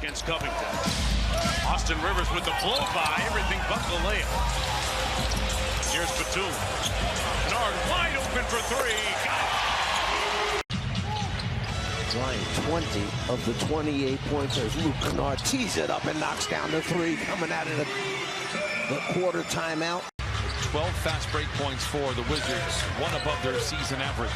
against Covington. Austin Rivers with the blow by, everything but the layup. Here's Batum. Kennard wide open for three. Got it. Ryan, 20 of the 28 points as Luke Kennard tees it up and knocks down the three coming out of the quarter timeout. 12 fast break points for the Wizards, one above their season average.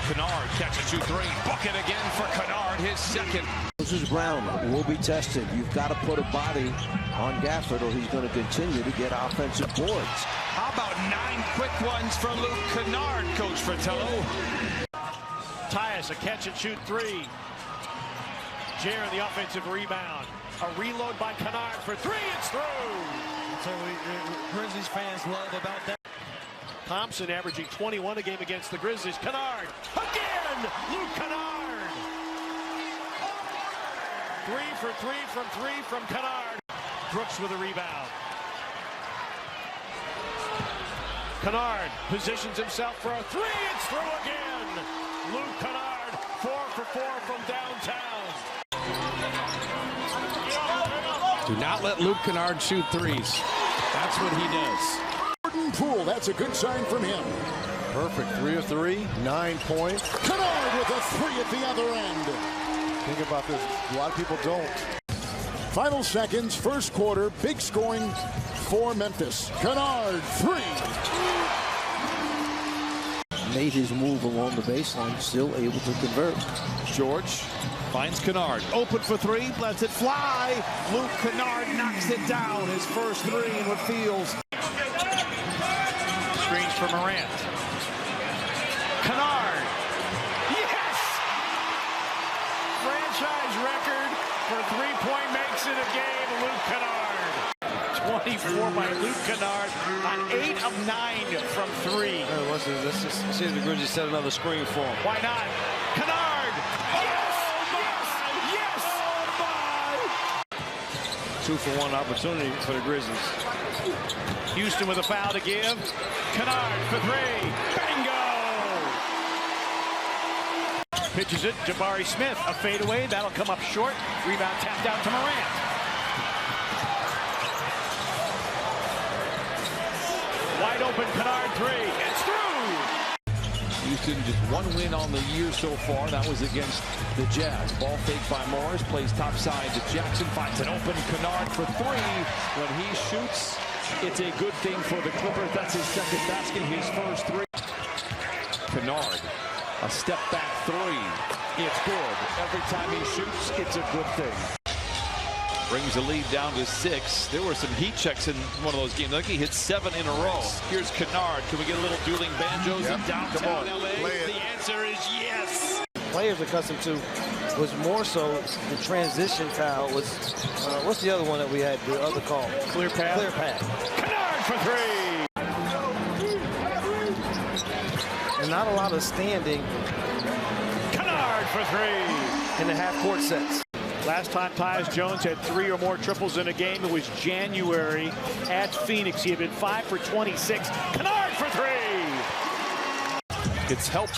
Kennard catch and shoot three. Bucket again for Kennard, his second. Moses Brown will be tested. You've got to put a body on Gafford or he's going to continue to get offensive boards. How about 9 quick ones for Luke Kennard, Coach Fratello? Tyus, a catch and shoot three. Jaron, the offensive rebound. A reload by Kennard for three. It's through. So Grizzlies fans love about that. Thompson averaging 21 a game against the Grizzlies. Kennard again. Luke Kennard. 3 for 3 from 3 from Kennard. Brooks with a rebound. Kennard positions himself for a three. It's through again. Luke Kennard, 4 for 4 from downtown. Do not let Luke Kennard shoot threes. That's what he does. Jordan Poole, that's a good sign from him. Perfect, 3 of 3, 9 points. Kennard with a three at the other end. Think about this, a lot of people don't. Final seconds, first quarter, big scoring for Memphis. Kennard, three. Made his move along the baseline, still able to convert. George finds Kennard, open for three, lets it fly. Luke Kennard knocks it down, his first three in what feels. Screens for Morant. Kennard. Yes! Franchise record for three-point makes in a game, Luke Kennard. 24 by Luke Kennard on 8 of 9 from 3. Let's just see if the Grizzlies set another screen for him. Why not? Kennard! Yes! Yes! 2-for-1 opportunity for the Grizzlies. Houston with a foul to give. Kennard for three. Bingo! Pitches it. Jabari Smith. A fadeaway. That'll come up short. Rebound tapped out to Morant. Wide open, Kennard three. It's through! Houston just one win on the year so far. That was against the Jazz. Ball fake by Morris. Plays topside to Jackson. Finds an open Kennard for three. When he shoots, it's a good thing for the Clippers. That's his second basket, his first three. Kennard, a step back three. It's good. Every time he shoots, it's a good thing. Brings the lead down to 6. There were some heat checks in one of those games. I think he hit 7 in a row. Here's Kennard. Can we get a little dueling banjos in downtown LA? The answer is yes. Players accustomed to was more so the transition foul was, what's the other one that we had, the other call? Clear path. Clear path. Kennard for three. And not a lot of standing. Kennard for three. In the half-court sets. Last time Tyus Jones had 3 or more triples in a game, it was January at Phoenix. He had been 5 for 26. Kennard for three. Gets help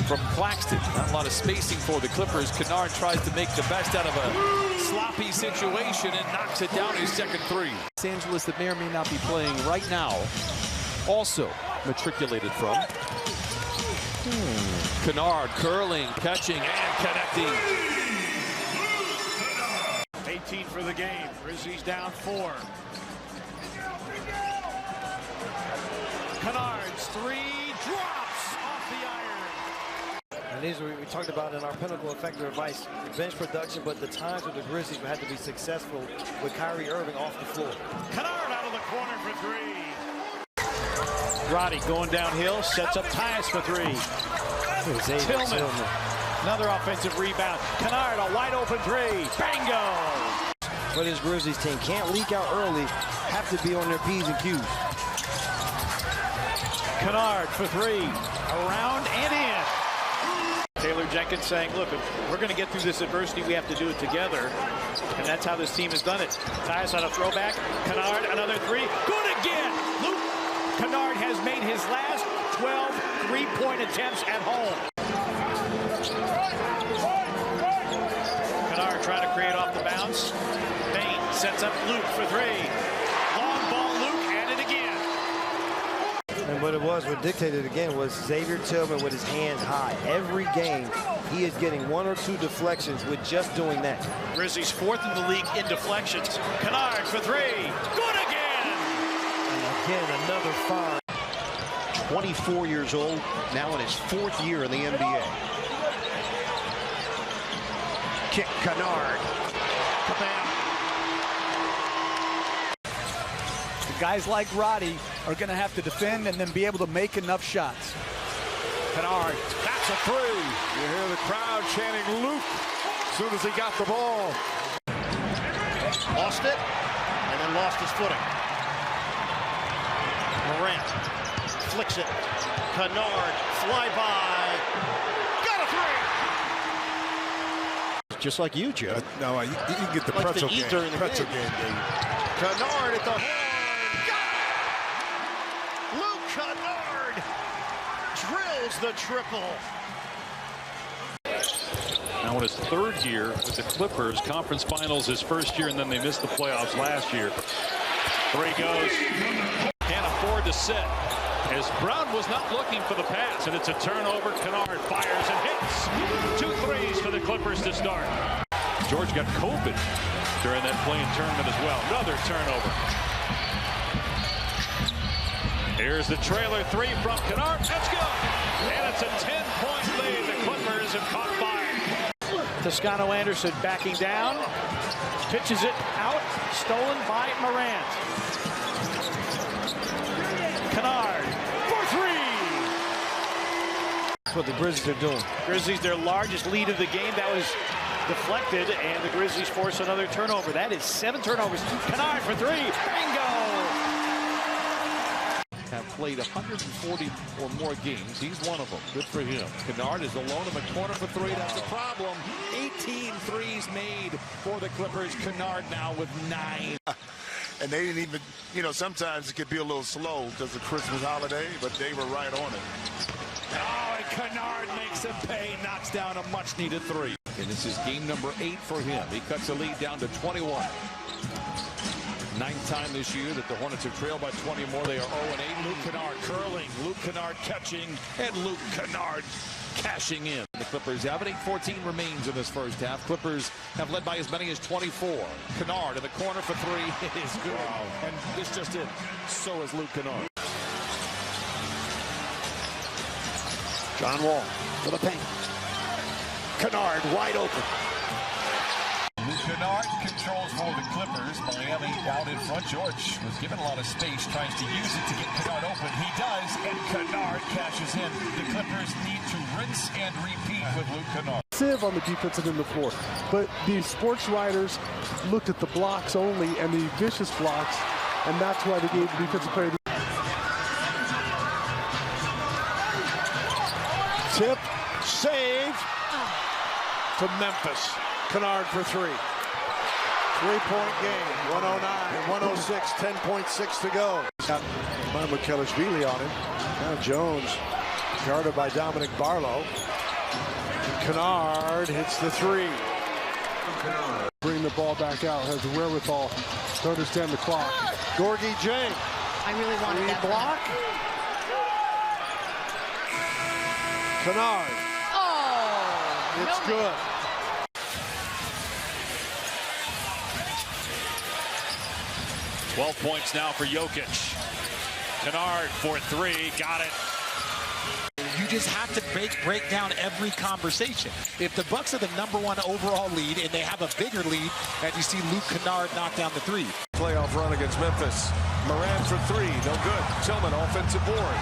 from Claxton. Not a lot of spacing for the Clippers. Kennard tries to make the best out of a sloppy situation and knocks it down his second three. Los Angeles that may or may not be playing right now also matriculated from. Kennard curling, catching, and connecting. 18 for the game. Grizzlies down 4. Kennard's three drops off the iron. And these we talked about in our pinnacle effective advice, bench production, but the times where the Grizzlies had to be successful with Kyrie Irving off the floor. Kennard out of the corner for three. Roddy going downhill, sets up Tyus for three. Tillman. Another offensive rebound. Kennard, a wide open three. Bingo! But this Grizzlies team can't leak out early, have to be on their P's and Q's. Kennard for three. Around and in. Taylor Jenkins saying, look, if we're going to get through this adversity, we have to do it together. And that's how this team has done it. Tyus on a throwback. Kennard, another three. Good again! Luke Kennard has made his last 12 three-point attempts at home. Kennard trying to create off the bounce. Payne sets up Luke for three. Long ball, Luke, and it again. And what dictated again was Xavier Tillman with his hands high. Every game, he is getting 1 or 2 deflections with just doing that. Grizzlies 4th in the league in deflections. Kennard for three. Good again! And again, another foul. 24 years old, now in his 4th year in the NBA. Kick, Kennard. Kabam. Guys like Roddy are going to have to defend and then be able to make enough shots. Kennard, that's a three. You hear the crowd chanting Luke as soon as he got the ball. Lost it, and then lost his footing. Morant flicks it. Kennard, fly by. Got a three! Just like you, Joe. No, you can get the Like pretzel to eat game. during the Pretzel game. game. Kennard at the horn. Luke Kennard drills the triple. Now in his 3rd year with the Clippers, conference finals his 1st year, and then they missed the playoffs last year. Three goes. Can't afford to sit, as Brown was not looking for the pass, and it's a turnover. Kennard fires and hits. 2 threes for the Clippers to start. George got COVID during that play-in tournament as well. Another turnover. Here's the trailer three from Kennard. That's good. And it's a 10-point lead. The Clippers have caught fire. Toscano Anderson backing down. Pitches it out. Stolen by Morant. Kennard for three. That's what the Grizzlies are doing. Grizzlies, their largest lead of the game. That was deflected, and the Grizzlies force another turnover. That is 7 turnovers. Kennard for three. Bingo! Have played 140 or more games. He's one of them. Good for him. Kennard is alone in the corner for three. That's a problem. 18 threes made for the Clippers. Kennard now with 9. And they didn't even, sometimes it could be a little slow because of Christmas holiday, but they were right on it. Oh, and Kennard makes him pay. Knocks down a much-needed three. And this is game number 8 for him. He cuts the lead down to 21. 9th time this year that the Hornets have trailed by 20 more. They are 0-8. Luke Kennard curling. Luke Kennard catching. And Luke Kennard cashing in. The Clippers have it. 8:14 remains in this first half. Clippers have led by as many as 24. Kennard in the corner for three. It is good. Wow. And this just it. So is Luke Kennard. John Wall for the paint. Kennard wide open. Luke Kennard controls for the Clippers. Miami out in front. George was given a lot of space, tries to use it to get Kennard open. He does, and Kennard cashes in. The Clippers need to rinse and repeat with Luke Kennard. On the defensive end of the floor, but the sports writers looked at the blocks only and the vicious blocks, and that's why they gave the defensive player. Tip, save to Memphis. Kennard for three. 3-point game, 109, 106, 10.6 to go. Got Kelishvili on him. Now Jones guarded by Dominic Barlow. Kennard hits the three. Bring the ball back out, has the wherewithal to understand the clock. Gorgie Jang. I really wanted that block. Kennard. Oh, it's good. $12 points now for Jokic. Kennard for three. Got it. You just have to break down every conversation. If the Bucks are the #1 overall lead and they have a bigger lead, and you see Luke Kennard knock down the three. Playoff run against Memphis. Morant for three. No good. Tillman offensive board.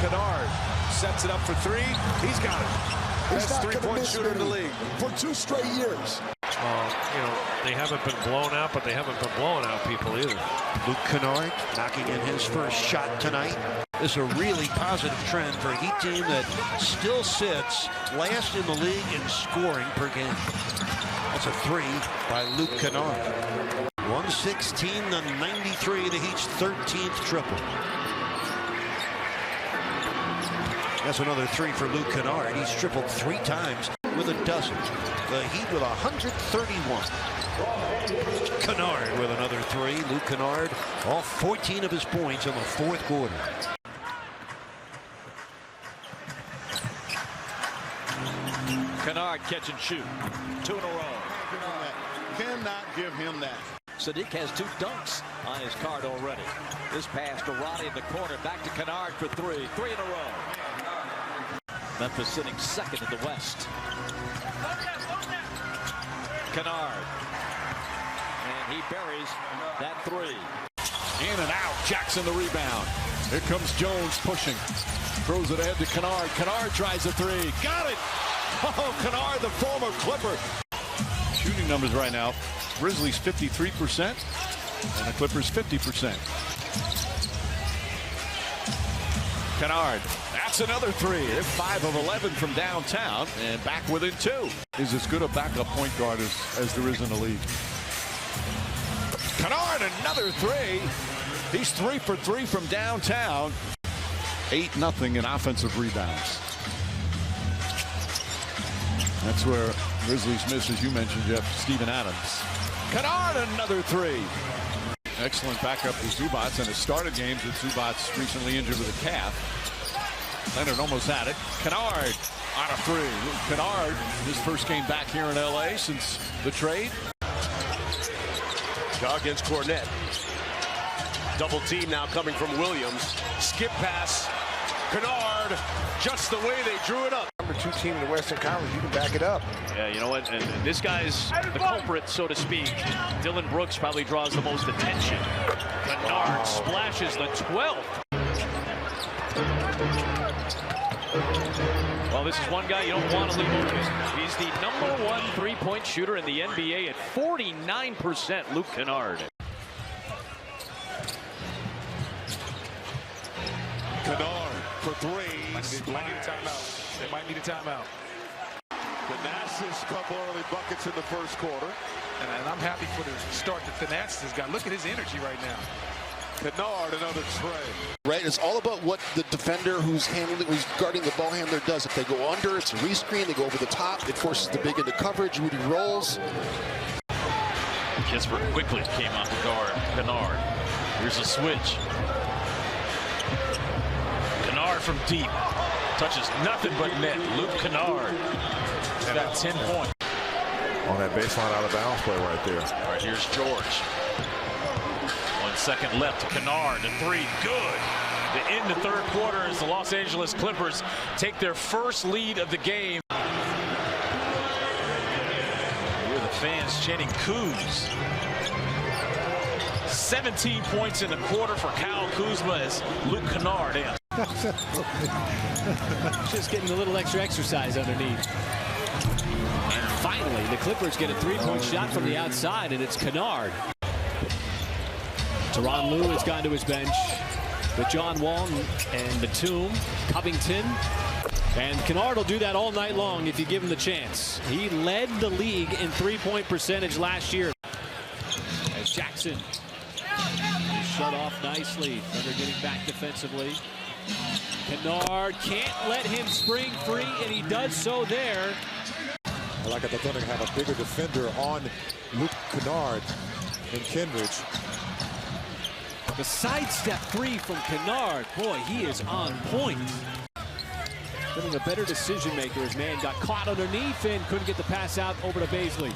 Kennard sets it up for three. He's got it. Best three-point shooter in the league. For 2 straight years. They haven't been blown out, but they haven't been blowing out people either. Luke Kennard knocking in his first shot tonight. This is a really positive trend for a Heat team that still sits last in the league in scoring per game. That's a three by Luke Kennard. 116-93, the Heat's 13th triple. That's another three for Luke Kennard. He's tripled 3 times. with a dozen. The Heat with 131. Kennard with another three. Luke Kennard, all 14 of his points in the fourth quarter. Kennard catch and shoot. 2 in a row. Cannot give him that. Sadiq has 2 dunks on his card already. This pass to Roddy in the corner. Back to Kennard for 3. 3 in a row. Memphis sitting second in the West. Kennard. And he buries that 3. In and out. Jackson the rebound. Here comes Jones pushing. Throws it ahead to Kennard. Kennard tries a 3. Got it. Oh, Kennard, the former Clipper. Shooting numbers right now. Grizzlies 53% and the Clippers 50%. Kennard, that's another 3. They're 5 of 11 from downtown and back within 2. Is as good a backup point guard as there is in the league. Kennard, another 3. He's 3 for 3 from downtown. 8-0 in offensive rebounds. That's where Grizzlies miss, as you mentioned, Jeff, Steven Adams. Kennard, another 3. Excellent backup to Zubats, and it started games with Zubats recently injured with a calf. Leonard almost had it. Kennard on a 3. Kennard, his first game back here in L.A. since the trade. Shaw against Cornette. Double team now coming from Williams. Skip pass. Kennard, just the way they drew it up. Number 2 team in the Western Conference, you can back it up. Yeah, you know what? And this guy's the culprit, so to speak. Dylan Brooks probably draws the most attention. Kennard splashes the 12th. Well, this is one guy you don't want to leave open. He's the #1 3-point shooter in the NBA at 49%, Luke Kennard. Kennard for 3. Might need a timeout. They might need a timeout. Thanasis, couple early buckets in the first quarter. And I'm happy for the start that Thanasis has got. Look at his energy right now. Kennard, another tray. Right, it's all about what the defender who's guarding the ball handler does. If they go under, it's a rescreen. They go over the top. It forces the big into coverage. Rudy rolls. Kispert quickly came off the guard. Kennard. Here's a switch. Kennard from deep. Touches nothing but net. Luke Kennard. He's got 10 points. On that baseline out of bounds play right there. All right, here's George. 1 second left to Kennard. The 3, good. To end the third quarter as the Los Angeles Clippers take their first lead of the game. Here the fans chanting Kuz. 17 points in the quarter for Kyle Kuzma as Luke Kennard in. Just getting a little extra exercise underneath. And finally, the Clippers get a 3-point shot from the outside, and it's Kennard. Tyronn Lue has gone to his bench with John Wall and Batum, Covington. And Kennard will do that all night long if you give him the chance. He led the league in 3-point percentage last year. As Jackson is shut off nicely. Thunder getting back defensively. Kennard can't let him spring free, and he does so there. I like that the Thunder have a bigger defender on Luke Kennard than Kendridge. The sidestep 3 from Kennard. Boy, he is on point. Getting a better decision maker. His man got caught underneath and couldn't get the pass out over to Baisley.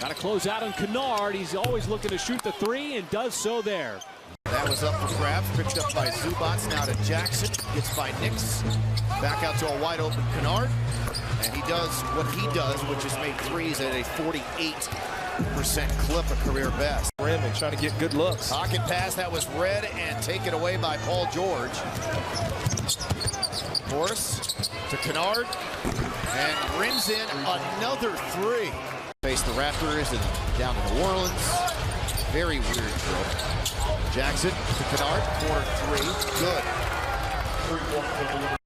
Got to close out on Kennard. He's always looking to shoot the 3 and does so there. That was up for grabs, picked up by Zubats, now to Jackson, gets by Nix, back out to a wide open Kennard, and he does what he does, which is make 3s at a 48% clip, a career best. Rim and trying to get good looks. Pocket pass that was read and taken away by Paul George. Morris to Kennard, and rims in another 3. Face the Raptors and down to New Orleans. Very weird drill. Jackson to Kennard, corner 3, good.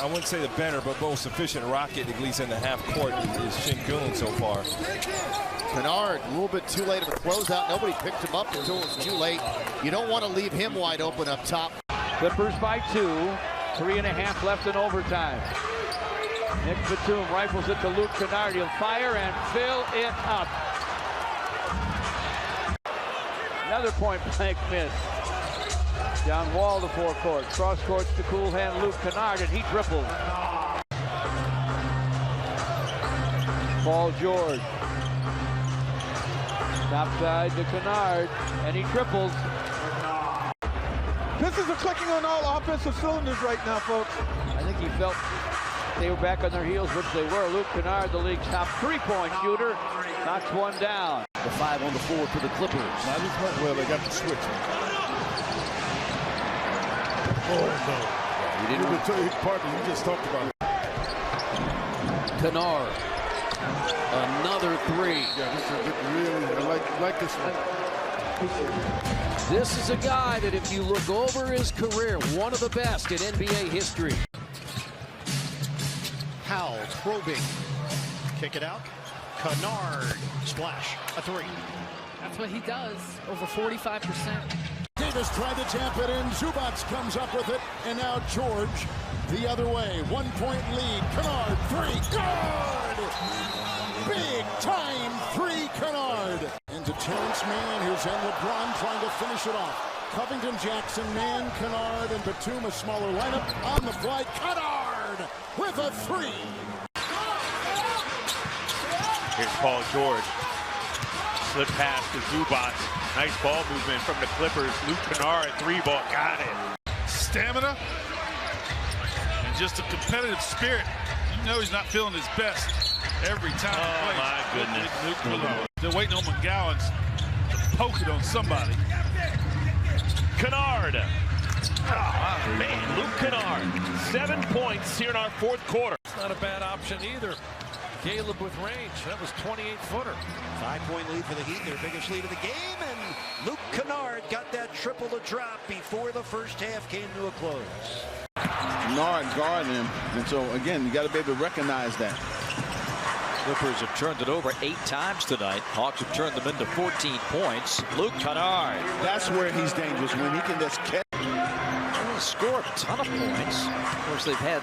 I wouldn't say the better, but most efficient rocket, at least in the half court, is Şengün so far. Kennard, a little bit too late of a closeout. Nobody picked him up until it was too late. You don't want to leave him wide open up top. Clippers by 2, 3.5 left in overtime. Nick Batum rifles it to Luke Kennard. He'll fire and fill it up. Another point-blank miss. Down wall to forecourt. Cross courts to cool hand Luke Kennard, and he triples. Paul George. Top side to Kennard, and he triples. This is a clicking on all offensive cylinders right now, folks. I think he felt they were back on their heels, which they were. Luke Kennard, the league's top three-point shooter, knocks one down. The 5 on the floor for the Clippers. Now this point, well, they got the switch. Oh, no. You didn't tell you, partner, you just talked about it. Kennard. Another 3. Yeah, this is really, I like this one. This is a guy that if you look over his career, one of the best in NBA history. Powell probing. Kick it out. Kennard. Splash. A 3. That's what he does. Over 45%. Davis tried to tap it in. Zubac comes up with it. And now George the other way. 1-point lead. Kennard. 3. Good! Big time 3 Kennard. Into Terrence Mann. Here's N. LeBron trying to finish it off. Covington, Jackson, Mann, Kennard, and Batum. A smaller lineup. On the fly. Kennard with a 3. Here's Paul George. Slip pass to Zubac. Nice ball movement from the Clippers. Luke Kennard, 3-ball. Got it. Stamina and just a competitive spirit. You know he's not feeling his best every time he plays. Oh, my goodness. Luke Kennard. They're waiting on McGowan to poke it on somebody. Kennard. Oh, man, Luke Kennard. 7 points here in our fourth quarter. It's not a bad option either. Caleb with range. That was 28-footer. 5-point lead for the Heat, their biggest lead of the game, and Luke Kennard got that triple to drop before the first half came to a close. Kennard guarding him, and so again, you got to be able to recognize that. Clippers have turned it over 8 times tonight. Hawks have turned them into 14 points. Luke Kennard. That's where he's dangerous, when he can just catch. Scored a ton of points. Of course, they've had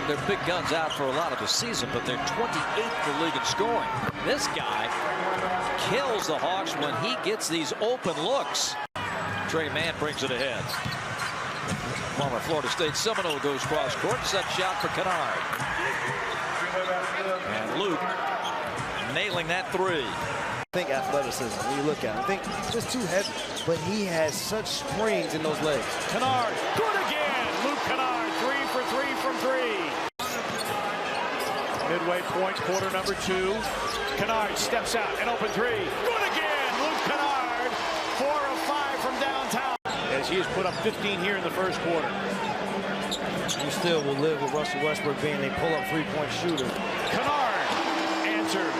their big guns out for a lot of the season, but they're 28th in the league in scoring. This guy kills the Hawks when he gets these open looks. Trey Mann brings it ahead. Former Florida State Seminole goes cross court. Set shot for Kennard. And Luke nailing that 3. I think athleticism, when you look at him, I think it's just too heavy, but he has such springs in those legs. Kennard, good again. Luke Kennard, 3 for 3 from 3. Midway point, quarter number 2. Kennard steps out, an open 3. Good again. Luke Kennard, 4 of 5 from downtown. As he has put up 15 here in the first quarter. You still will live with Russell Westbrook being a pull-up 3-point shooter. Kennard answers.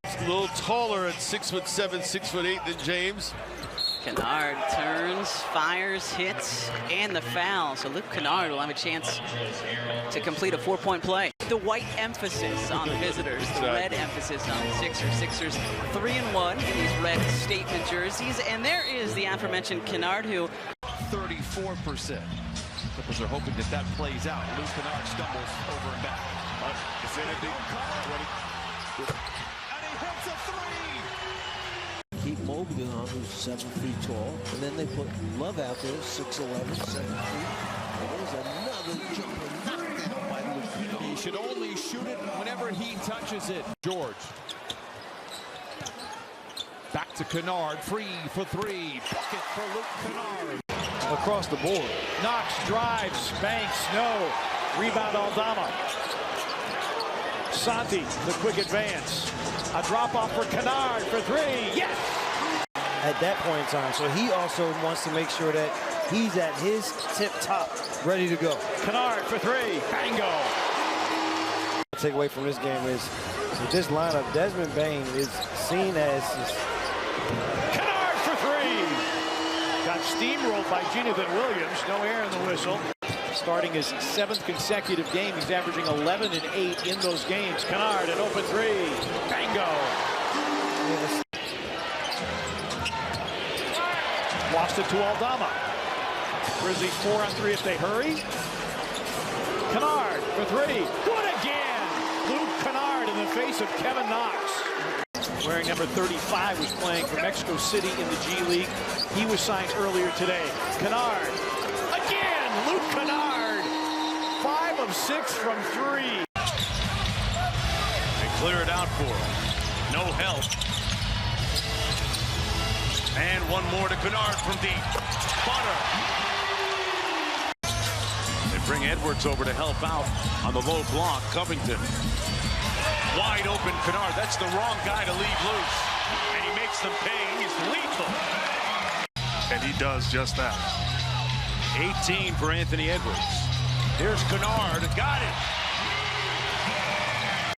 A little taller at 6'7", 6'8" than James. Kennard turns, fires, hits, and the foul. So Luke Kennard will have a chance to complete a 4-point play. The white emphasis on the visitors, the red emphasis on the Sixers. Sixers 3-1 in these red statement jerseys. And there is the aforementioned Kennard, who 34%. Clippers are hoping that that plays out. Luke Kennard stumbles over and back. It's in a deep. Keep Mobley on, who's 7 feet tall, and then they put Love out there, 6'11", 7 feet. There's another jumper knockdown by Luke Kennard. He should only shoot it whenever he touches it. George. Back to Kennard, 3 for 3. Bucket for Luke Kennard. Across the board. Knox drives, banks, no. Rebound Aldama. Santi, the quick advance. A drop off for Kennard for 3. Yes! At that point in time, so he also wants to make sure that he's at his tip top, ready to go. Kennard for 3. Bingo! Take away from this game is with this lineup, Desmond Bain is seen as Kennard for 3. Got steamrolled by Jonathan Williams. No air in the whistle. Starting his 7th consecutive game. He's averaging 11 and 8 in those games. Kennard, an open 3. Bingo. Lost it to Aldama. Grizzlies 4 on 3 if they hurry. Kennard for three. Good again. Luke Kennard in the face of Kevin Knox. Wearing number 35 was playing for Mexico City in the G League. He was signed earlier today. Kennard. Again, Luke Kennard. 5 of 6 from 3. They clear it out for him. No help. And one more to Kennard from deep. Butter. They bring Edwards over to help out on the low block. Covington. Wide open Kennard. That's the wrong guy to leave loose. And he makes them pay. He's lethal. And he does just that. 18 for Anthony Edwards. Here's Kennard. Got it.